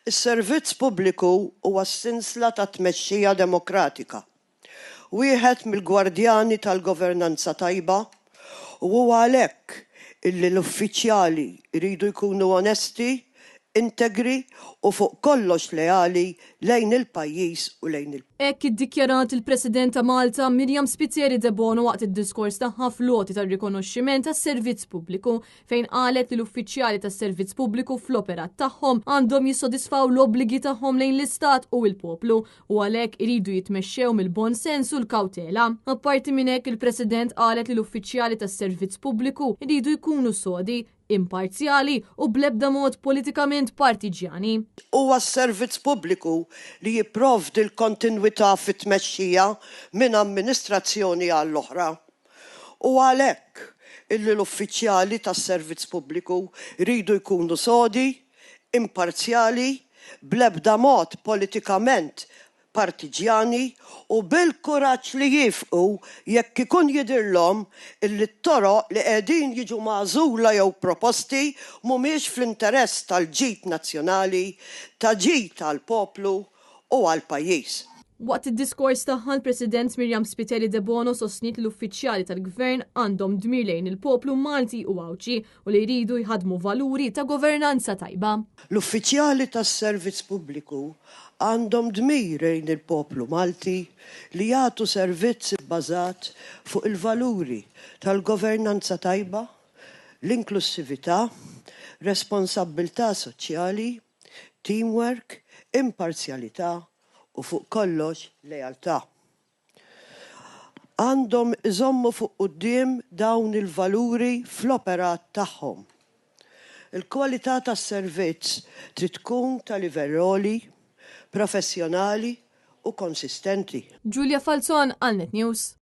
Is-servizz pubbliku huwa s-sinsla ta' tmexxija demokratika. Wieħed mill-gwardjani tal-governanza tajba u huwa għalhekk illi l-uffiċjali jridu jkunu onesti, integri u fuq kollox leali lejn il-pajjiż u lejn Hekk iddikjarat il-President ta' Malta Miriam Spiteri De Bono waqt id-diskors tagħha fl-loti tar-rikonoxximent tas-servizz pubbliku fejn qalet li l-uffiċjali tas-servizz pubbliku fl-operat tagħhom għandhom jissodisfaw l-obbligi tagħhom lejn l-Istat u l-poplu u għalhekk iridu jitmexxew mill-bon sens u l-kawtela. Apparti minn hekk il-President qalet li l-uffiċjali tas-servizz pubbliku iridu jkunu sodi, imparzjali u bl-ebda mod politikament partiġjani. Huwa s-servizz pubbliku li jipprovdi l-kontinwità fit-tmexxija minn amministrazzjoni għall-oħra. U għalhekk illi l-uffiċjali tas-servizz pubbliku jridu jkunu sodi, imparzjali, bl-ebda mod politikament partiġjani u bil-kuraġġ li jifqu jekk ikun jidhirlhom illi t-toroq li qegħdin jiġu magħżula jew proposti mhumiex fl-interess tal-ġid nazzjonali, ta' ġid tal-poplu u għall-pajjiż. Waqt id-diskors tagħha l-President Miriam Spiteri De Bono sostniet l-uffiċjali tal-Gvern għandhom dmir lejn il-poplu Malti u Għawċi u li jridu jħadmu valuri ta' governanza tajba. L-uffiċjali tas-servizz pubbliku għandhom dmir lejn il-poplu Malti li jagħtu servizz bbażat fuq il-valuri tal-governanza tajba, l-inklusività, responsabbiltà soċjali, teamwork, imparzjalità u fuq kollox lealtà. Għandhom iżommu fuq quddiem dawn il-valuri fl-operat tagħhom. Il-kwalità tas-servizz trid tkun ta' livell għoli, professjonali u konsistenti. Giulia Falzon għal Net News.